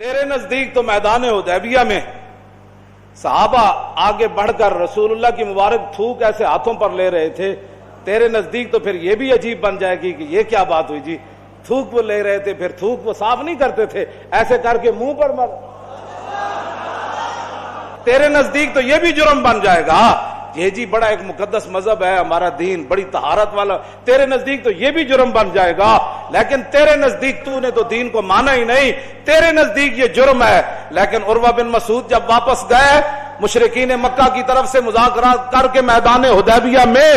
تیرے نزدیک تو میدان حدیبیہ میں صحابہ آگے بڑھ کر رسول اللہ کی مبارک تھوک ایسے ہاتھوں پر لے رہے تھے، تیرے نزدیک تو پھر یہ بھی عجیب بن جائے گی کہ یہ کیا بات ہوئی جی، تھوک وہ لے رہے تھے، پھر تھوک وہ صاف نہیں کرتے تھے، ایسے کر کے منہ پر مر، تیرے نزدیک تو یہ بھی جرم بن جائے گا، یہ جی بڑا ایک مقدس مذہب ہے ہمارا دین، بڑی طہارت والا، تیرے نزدیک تو یہ بھی جرم بن جائے گا، لیکن تیرے نزدیک تو نے تو دین کو مانا ہی نہیں، تیرے نزدیک یہ جرم ہے۔ لیکن عروہ بن مسعود جب واپس گئے مشرکین مکہ کی طرف سے مذاکرات کر کے میدان حدیبیہ میں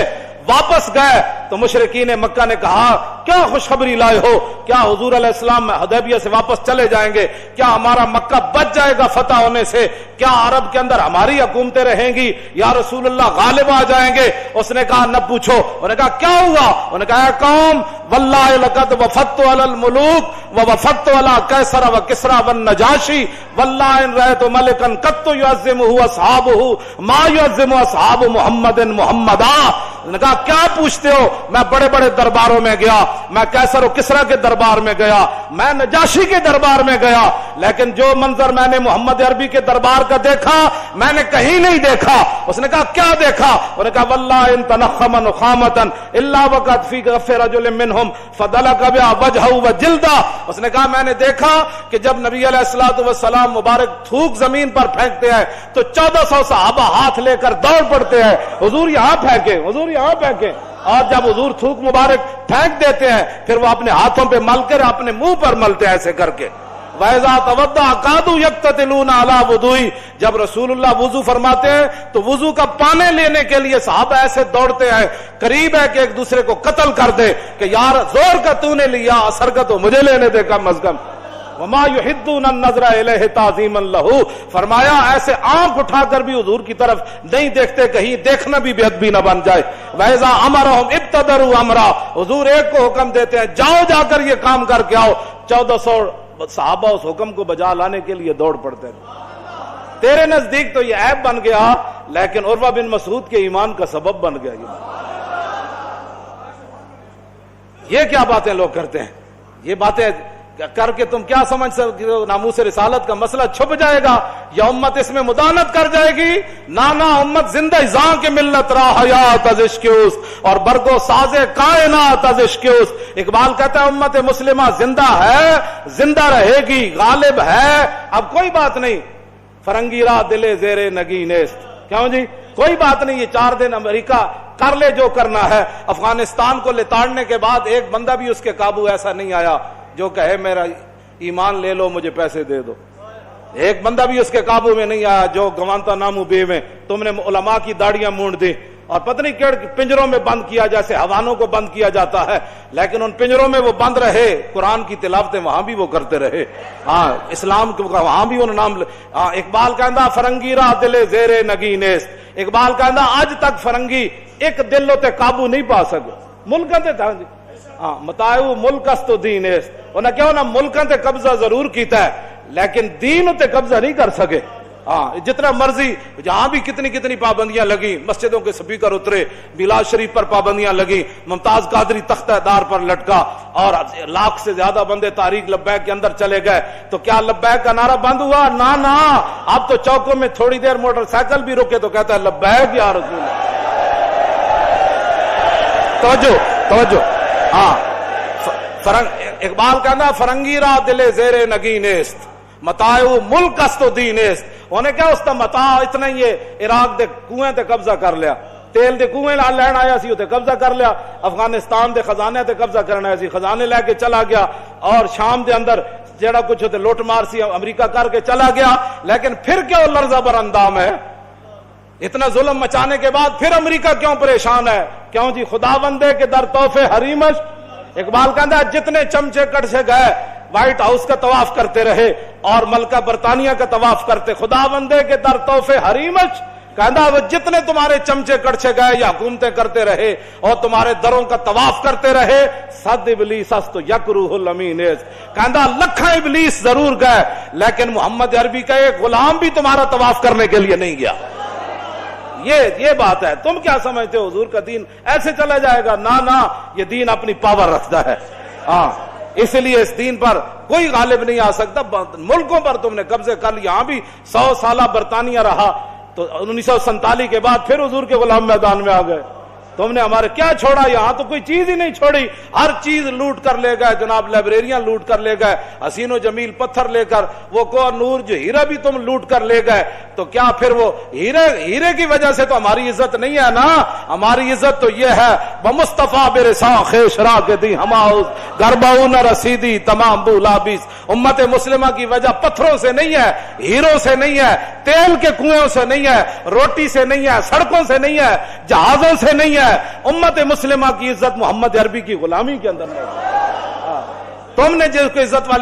واپس گئے تو مشرکین مکہ نے کہا کیا خوشخبری لائے ہو، کیا حضور علیہ السلام حدیبیہ سے واپس چلے جائیں گے، کیا ہمارا مکہ بچ جائے گا فتح ہونے سے، کیا عرب کے اندر ہماری حکومتیں رہیں گی یا رسول اللہ غالب آ جائیں گے؟ اس نے کہا نہ پوچھو، انہوں نے کہا کیا ہوا؟ انہوں نے کہا اے قوم واللہ لقد وفدت علی الملوک ووفدت علی قیصر وکسری والنجاشی واللہ ان رأیت ملکا قط یعظمہ اصحابہ ما یعظم اصحاب محمد محمدا۔ انہوں نے کہا کیا پوچھتے ہو، میں بڑے بڑے درباروں میں گیا، میں قیصر و کسریٰ کے دربار میں گیا، میں نجاشی کے دربار میں گیا، لیکن جو منظر میں نے محمد عربی کے دربار کا دیکھا میں نے کہیں نہیں دیکھا۔ اس نے کہا کیا دیکھا؟ انہوں نے کہا واللہ ان تنخم نخامتا الا وقد فی غف رجل منہم فدلک بها وجهه وجلدہ۔ اس نے کہا میں نے دیکھا کہ جب نبی علیہ الصلوۃ والسلام مبارک تھوک زمین پر پھینکتے ہیں تو 1400 صحابہ ہاتھ لے کر دوڑ پڑتے ہیں، حضور یہاں پھینکے، حضور یہاں پھینکے، اور جب حضور تھوک مبارک پھینک دیتے ہیں پھر وہ اپنے ہاتھوں پہ مل کر اپنے منہ پر ملتے ہیں ایسے کر کے۔ وَإِذَا تَوَضَّأَ كَادُوا يَقْتَتِلُونَ عَلَى وُضُوئِهِ، جب رسول اللہ وضو فرماتے ہیں تو وضو کا پانے لینے کے لیے صحابہ ایسے دوڑتے ہیں، قریب ہے کہ ایک دوسرے کو قتل کر دے کہ یار زور کا تو نے لیا، اثر کا تو مجھے لینے دے کم از کم۔ وَمَا يُحِدُّونَ النَّظْرَ إِلَيْهِ تَعْظِيمًا لَهُ، فرمایا ایسے آنکھ اٹھا کر بھی حضور کی طرف نہیں دیکھتے، کہیں دیکھنا بھی بے ادبی نہ بن جائے۔ وَإِذَا أَمَرَهُمْ ابْتَدَرُوا أَمْرًا، حضور ایک کو حکم دیتے ہیں جاؤ جا کر یہ کام کر کے آؤ، 1400 صحابہ اس حکم کو بجا لانے کے لیے دوڑ پڑتے ہیں۔ تیرے نزدیک تو یہ عیب بن گیا، لیکن عروہ بن مسعود کے ایمان کا سبب بن گیا۔ یہ کیا باتیں لوگ کرتے ہیں، یہ باتیں کر کے تم کیا سمجھ سکتے ہو ناموس رسالت کا مسئلہ چھپ جائے گا یا امت اس میں مدانت کر جائے گی؟ نانا امت زندہ ازاں کے ملت را حیات از عشق اس اور برگو ساز کائنات از عشق اس۔ اقبال کہتا ہے امت مسلمہ زندہ ہے، زندہ رہے گی، غالب ہے، اب کوئی بات نہیں، فرنگی را دل زیر نگی نیست، کیوں جی کوئی بات نہیں، یہ 4 دن امریکہ کر لے جو کرنا ہے۔ افغانستان کو لتاڑنے کے بعد ایک بندہ بھی اس کے قابو ایسا نہیں آیا جو کہے میرا ایمان لے لو مجھے پیسے دے دو، ایک بندہ بھی اس کے قابو میں نہیں آیا جو گوانتا نامو بے میں تم نے علماء کی داڑیاں مونڈ دی اور پتہ نہیں کیڑ پنجروں میں بند کیا جیسے حیوانوں کو بند کیا جاتا ہے، لیکن ان پنجروں میں وہ بند رہے، قرآن کی تلاوتیں وہاں بھی وہ کرتے رہے، ہاں اسلام کو وہاں بھی انہوں نام اقبال کہندا فرنگی را دل زیر نگی نیست، اقبال کہندا اج تک فرنگی ایک دل تے قابو نہیں پا سکے، ملکاں تے تھا جی ہاں متاعو ملک است و دین است، انہاں کیوں نہ ملکاں تے قبضہ ضرور کیتا ہے لیکن دین تے قبضہ نہیں کر سکے۔ ہاں جتنا مرضی جہاں بھی کتنی پابندیاں لگی، مسجدوں کے سپیکر اترے، میلاد شریف پر پابندیاں لگی، ممتاز قادری تختہ دار پر لٹکا اور 1 لاکھ سے زیادہ بندے تحریک لبیک کے اندر چلے گئے، تو کیا لبیک کا نعرہ بند ہوا؟ نا اب تو چوکوں میں تھوڑی دیر موٹر سائیکل بھی رکے تو کہتا ہے لبیک یا رسول اللہ۔ توجہ ہاں اقبال کہنا فرنگی را دل زیر نگی نیست متاعو ملک است و دین است، انہیں کیا اس کا متاع اتنا ہی ہے، عراق دے کنویں تے قبضہ کر لیا، تیل دے کنویں لین آیا سی تے قبضہ کر لیا، افغانستان دے خزانے تے قبضہ کرنا ہے سی، خزانے لے کے چلا گیا، اور شام دے اندر جڑا کچھ ہوتے لوٹ مار سی امریکہ کر کے چلا گیا، لیکن پھر کیوں لرزہ بر اندام ہے؟ اتنا ظلم مچانے کے بعد پھر امریکہ کیوں پریشان ہے؟ کیوں جی خدا بندے کے در تحفے حریمش۔ اقبال کہتا ہے جتنے چمچے کٹ سے گئے وائٹ ہاؤس کا طواف کرتے رہے اور ملکہ برطانیہ کا طواف کرتے، خدا بندے کے در تحفے حریمش، کہتا وہ جتنے تمہارے چمچے کڑچے گئے یا حکومتیں کرتے رہے اور تمہارے دروں کا طواف کرتے رہے، صد ابلیس است یکروہ الامین، کہتا لکھاں ابلیس ضرور گئے لیکن محمد عربی کا ایک غلام بھی تمہارا طواف کرنے کے لیے نہیں گیا۔ یہ بات ہے، تم کیا سمجھتے ہو حضور کا دین ایسے چلا جائے گا؟ نا یہ دین اپنی پاور رکھتا ہے، ہاں اس لیے اس دین پر کوئی غالب نہیں آ سکتا. ملکوں پر تم نے قبضے کر لیا. یہاں بھی 100 سالہ برطانیہ رہا تو 1947 کے بعد پھر حضور کے غلام میدان میں آ گئے. تم نے ہمارے کیا چھوڑا؟ یہاں تو کوئی چیز ہی نہیں چھوڑی. ہر چیز لوٹ کر لے گئے جناب. لائبریریاں لوٹ کر لے گئے, حسین و جمیل پتھر لے کر, وہ کوہ نور جو ہیرا بھی تم لوٹ کر لے گئے. تو کیا پھر وہ ہیرے کی وجہ سے تو ہماری عزت نہیں ہے نا. ہماری عزت تو یہ ہے بمصطفیٰ برساں خیش را کے دی ہماؤز گرباؤ نہ رسیدی تمام بولابیس. امت مسلمہ کی وجہ پتھروں سے نہیں ہے, ہیروں سے نہیں ہے, تیل کے کنویں سے نہیں ہے, روٹی سے نہیں ہے, سڑکوں سے نہیں ہے, جہازوں سے نہیں ہے. امت مسلمہ کی عزت محمد عربی کی غلامی کے اندر نہیں. تم نے جس کو عزت والی